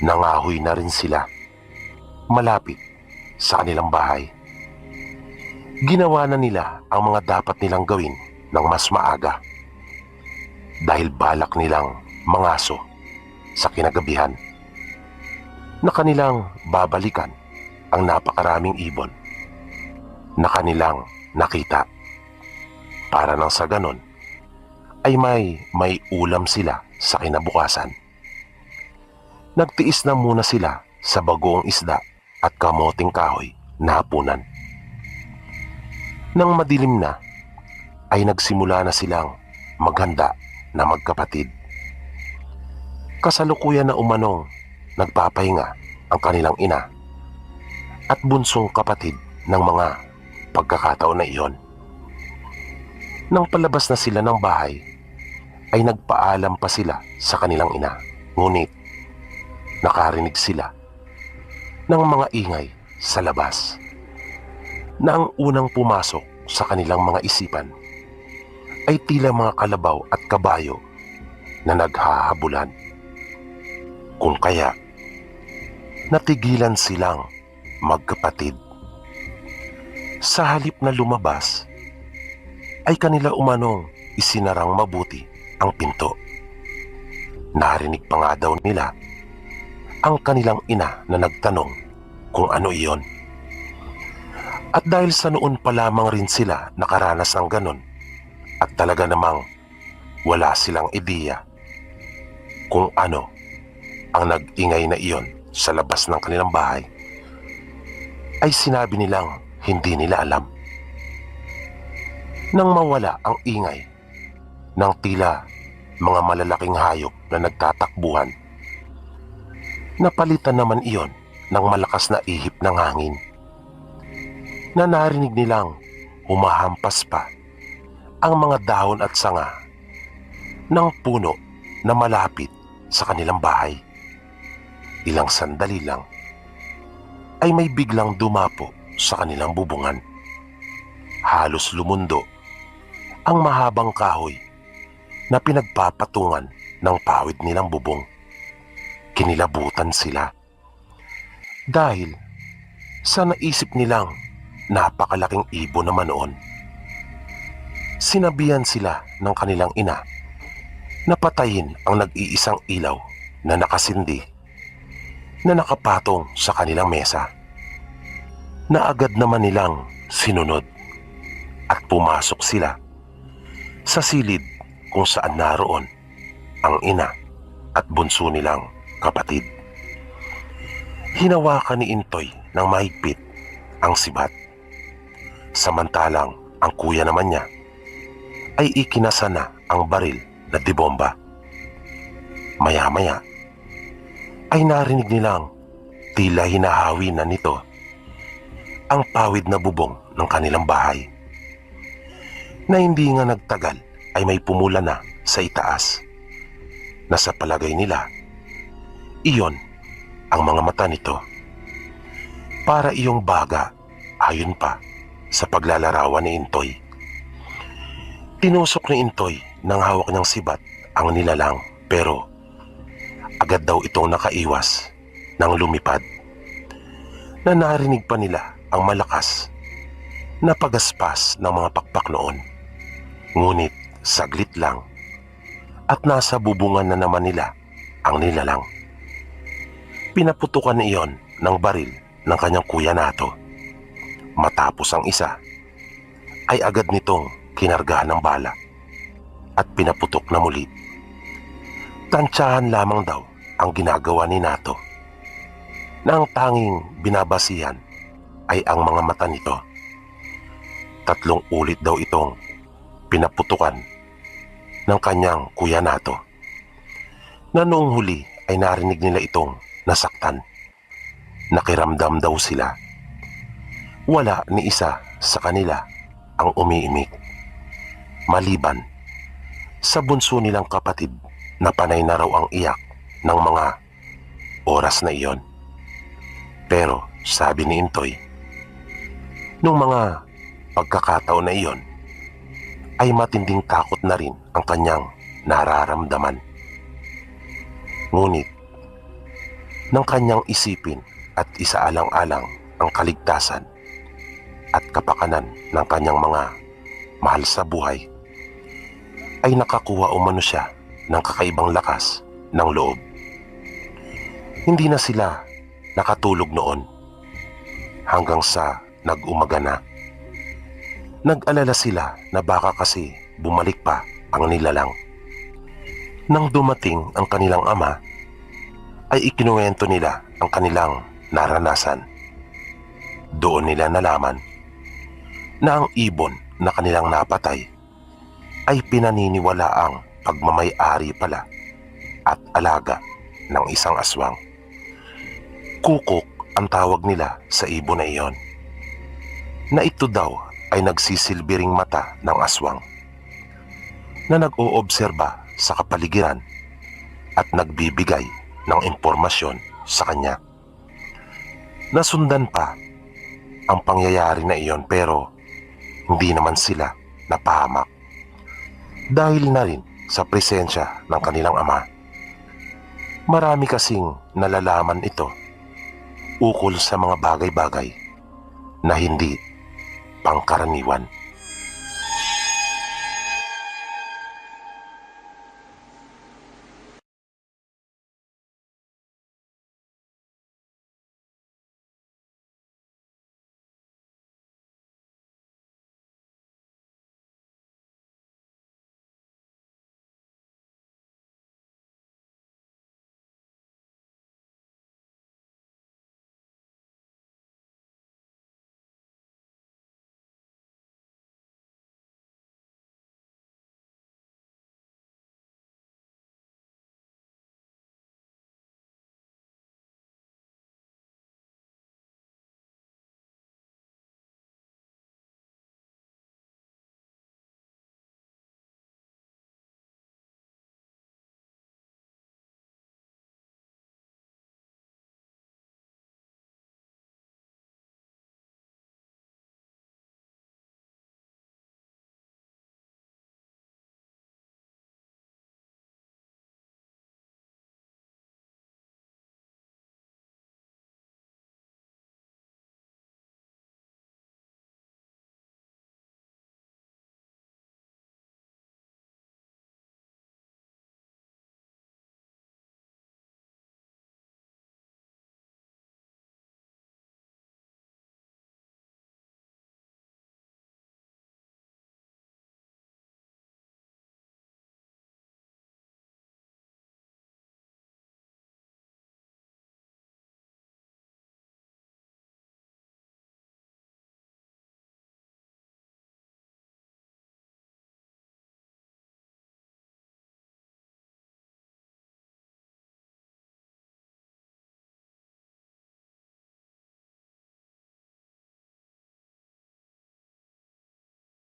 Nangahoy na rin sila malapit sa kanilang bahay. Ginawa na nila ang mga dapat nilang gawin ng mas maaga dahil balak nilang mangaso sa kinagabihan na kanilang babalikan ang napakaraming ibon na kanilang nakita para nang sa ganon ay may ulam sila sa kinabukasan. Nagtiis na muna sila sa bagoong isda at kamoting kahoy na hapunan. Nang madilim na ay nagsimula na silang maghanda na magkapatid. Kasalukuyan na umanong nagpapahinga ang kanilang ina at bunsong kapatid ng mga pagkakataon na iyon. Nang palabas na sila ng bahay ay nagpaalam pa sila sa kanilang ina, ngunit nakarinig sila ng mga ingay sa labas na ang unang pumasok sa kanilang mga isipan ay tila mga kalabaw at kabayo na naghahabulan. Kung kaya natigilan silang magkapatid. Sa halip na lumabas ay kanila umanong isinarang mabuti ang pinto. Narinig pa nga daw nila ang kanilang ina na nagtanong kung ano iyon. At dahil sa noon pa lamang rin sila nakaranas ng ganon at talaga namang wala silang ideya kung ano ang nag-ingay na iyon sa labas ng kanilang bahay, ay sinabi nilang hindi nila alam. Nang mawala ang ingay ng tila mga malalaking hayop na nagtatakbuhan, napalitan naman iyon ng malakas na ihip ng hangin na narinig nilang humahampas pa ang mga dahon at sanga ng puno na malapit sa kanilang bahay. Ilang sandali lang ay may biglang dumapo sa kanilang bubungan. Halos lumundo ang mahabang kahoy na pinagpapatungan ng pawid nilang bubong. kinilabutan sila. Dahil sa naisip nilang napakalaking ibon naman noon. Sinabihan sila ng kanilang ina na patayin ang nag-iisang ilaw na nakasindi na nakapatong sa kanilang mesa, na agad naman nilang sinunod at pumasok sila sa silid kung saan naroon ang ina at bunso nilang kapatid. Hinawakan ni Intoy ng mahigpit ang sibat, samantalang ang kuya naman niya ay ikinasa na ang baril na dibomba. Maya-maya ay narinig nilang tila hinahawi na nito ang pawid na bubong ng kanilang bahay, na hindi nga nagtagal ay may pumula na sa itaas, na sa palagay nila iyon ang mga mata nito, para iyong baga ayon pa sa paglalarawan ni Intoy. Tinusok ni Intoy ng hawak niyang sibat ang nilalang, pero agad daw itong nakaiwas nang lumipad, na narinig pa nila ang malakas na pagaspas ng mga pakpak noon. Ngunit saglit lang at nasa bubungan na naman nila ang nilalang. Pinaputukan niyon ng baril ng kanyang kuya nato. Matapos ang isa ay agad nitong kinargahan ng bala at pinaputok na muli. Tansyahan lamang daw ang ginagawa ni Nato, na ang tanging binabasihan ay ang mga mata nito. 3 ulit daw itong pinaputukan ng kanyang kuya Nato, na noong huli ay narinig nila itong nasaktan. Nakiramdam daw sila. Wala ni isa sa kanila ang umiimik, maliban sa bunso nilang kapatid na panay na raw ang iyak ng mga oras na iyon. Pero sabi ni Intoy, nung mga pagkakataon na iyon ay matinding takot na rin ang kanyang nararamdaman. Ngunit nang kanyang isipin at isaalang-alang ang kaligtasan at kapakanan ng kanyang mga mahal sa buhay, ay nakakuha umano siya ng kakaibang lakas ng loob. Hindi na sila nakatulog noon hanggang sa nag-umaga na. Nag-alala sila na baka kasi bumalik pa ang nilalang. Nang dumating ang kanilang ama, ay ikinuwento nila ang kanilang naranasan. Doon nila nalaman na ang ibon na kanilang napatay ay pinaniniwalaang pagmamay-ari pala at alaga ng isang aswang. Kukok ang tawag nila sa ibon na iyon, na ito daw ay nagsisilbiring mata ng aswang, na nag-oobserba sa kapaligiran at nagbibigay ng impormasyon sa kanya. Nasundan pa ang pangyayari na iyon, pero hindi naman sila napahamak dahil na rin sa presensya ng kanilang ama. Marami kasing nalalaman ito ukol sa mga bagay-bagay na hindi pangkaraniwan.